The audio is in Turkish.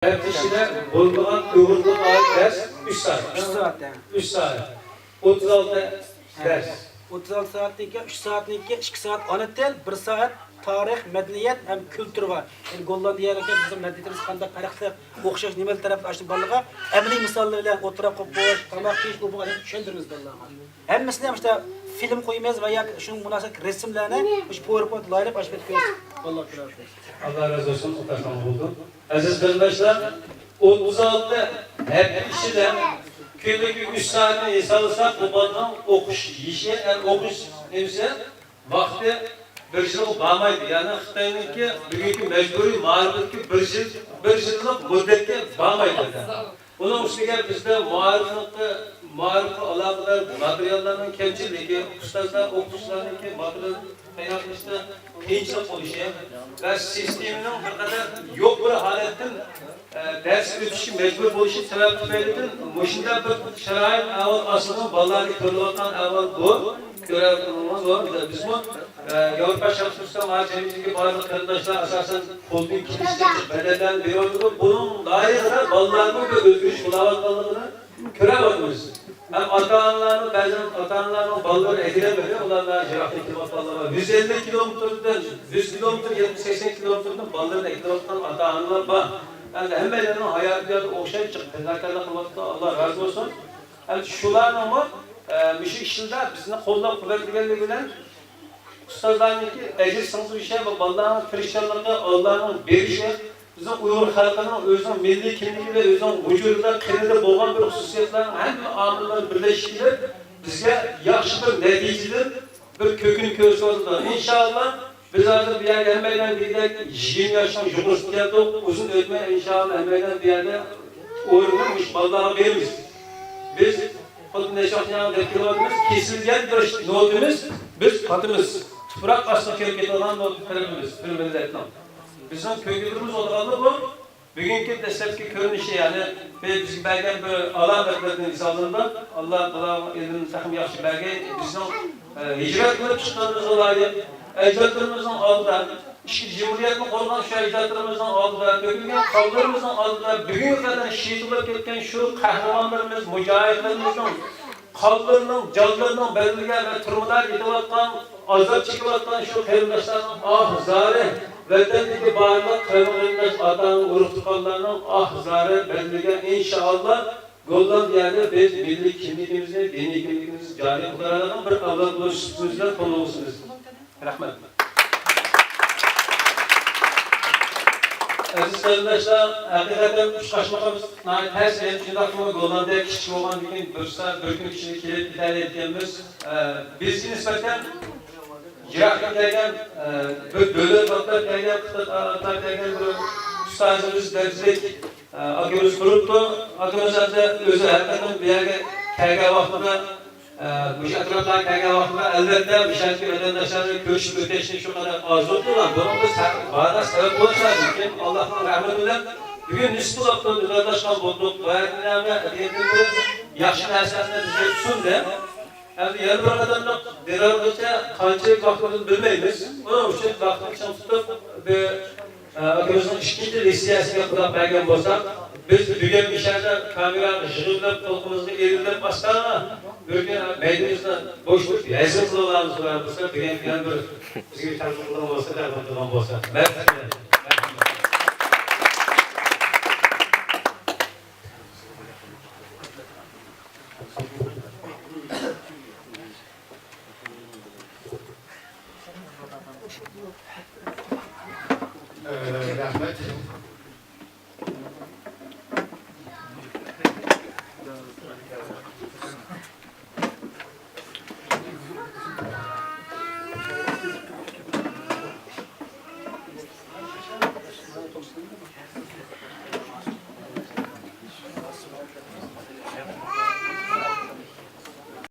Ertesine bulduğun uğurlu ayet ders 3 saat. 3 saat yani. 3 saat. 36 ders. 36 saatlik 3 saatlik 2 saat ana til, 1 saat tarix, madaniyat hem kültür var. Yani Gollandiyada bizim madaniyatimiz qanday farqli, o'xshash nimalar tarafga açtı balaga, amaliy misollar bilan o'tirib qo'yib bo'sh, tamoq yeyish bu tushuntiramiz balaga. Hammasini ham işte film qo'ymaymiz va yoki shu munosib rasmlarni shu PowerPoint laylab ochib ketamiz. Alloh rahmat. Allah razı olsun. Otaşan oldu. Aziz kardeşler, 36 hep işiyle günlük 3 saatini insanlısak bu baddan okuş, işe okuş neyse vakti bir yıl bağmaydı. Yani Xitay'ınki bugünkü mecburi marifetki bir yıllık müddetke bağmaydı. Bunun üstüne bizde muharifı alakalar materyallarının kemçiliği, ustazlar, okutuşlarındaki materyal kaynaklaştı, kıyınçlık oluşu ve sisteminin bir kadar yok bir haletten ders ötüşü mecbur oluşu sebep tüfeydin. Muşunda bir şarayet aslında vallahi körüvatan evvel bu. Görevlerimiz var. Biz bu Avrupa Şarkısı Mahallesi'ndeki bazı kardeşler esasen holding kilişleri bedelden veriyordu. Bunun layıkla ballarının ve özgürlük bulavatlarını körevemiz. Hem ata-analarının, bazen ata-analarının balları edilemiyor. Onlarla jiraftaki balları 150 kilometreden 100 kilometre, 70-80 kilometreden balların edilevattan ata-analar var. Yani hemelerinin hayatı okşayıp çıktı. Fedakarlık kılmakta Allah razı olsun. Yani şuların ama müşrik işinde bizini kollab kuvvetligenliği bilen ustazlarınki ecir sınıfı ve balların Hristiyanlığı Allah'ın berişi bizim Uygur halkının özünün milli kimliği ve özünün vücudunda kırıldı boğan bir hususiyetlerin hem amilleri birleştiler bizge yaxşı bir neticedir, bir kökünü köşü oldu. İnşallah biz hazır bir yerde hemen bir yerde 20 yaştan jurnalist geldik, uzun ötmeye inşallah hemen bir yerde oyunmuş ballara veririz. Biz Kod neşatyan deklarımız kesilgen bir notumuz, biz katımız. Toprak aslı köketi olan notlarımız, bir milletten. Bizim köketimiz olalı bu. Bugünkü destekli görünüşü yani biz belgen bir alan beklerinin izalında Allah Teala elinin takım yaxşı belge bizim hicret kılıp çıktığımız olayı ecdatlarımızın aldılar. İşte Cumhuriyet'in korunan şu ecdatlarımızın aldılar, bugünkü kavlarımızın aldılar, bugünkü kadar şehit olup ketken şu kahramanlarımız, mücahitlerimizin kavlarının, canlarının belirge ve turmalar yetivatkan, azap çekivatkan şu kavimdaşlarının ahzarı, vatandaki bağırmak kavimdaş atanın uruk tutanlarının ahzarı belirge inşallah Goldan yerde biz milli kimliğimizi, dini kimliğimizi cari kılaran bir avlat ulaşışımızla konumuzsunuz. Rahmet. Aziz kardeşler, hakikaten üç kaçmakamız, her sene şundakımı Goldan'da kişi olan bir gün bir gün kişilik kilip idare ettiğimiz, biz nispeten Cirak'tan gelgen, böyle tatlar gelgen, kıtatlar gelgen bir ustazımız dercilik, akımız kuruldu, akımız özü hakikaten bir yerde kayga vaxtında bu atrofdan kelgan vaqtda albatta o'shanki vatandoshlarni ko'chib o'tishni shu qadar orzu qilgan. Buni biz ba'zan sabab bo'lishadi. Lekin Allohning rahmati bilan bugun nisbi vaqtda birlashgan bo'ldik va endi yaxshi narsani bizga tushundi. Endi yana bir qadamda berargacha qanchalik vaqtimizni bilmaymiz. Buning uchun vaqtni chim tutib akimizning ikkinchi litseyasiga qulab bergan bo'lsak, biz bugun ishlarda kamera yig'ilib, to'lqimizga erilib bosqanmi? Bir gün meydemizde boşluk, yazık kılalarımız var. Bu sefer bir bizim tarafından olsa da yapılan olsa. Rahmet.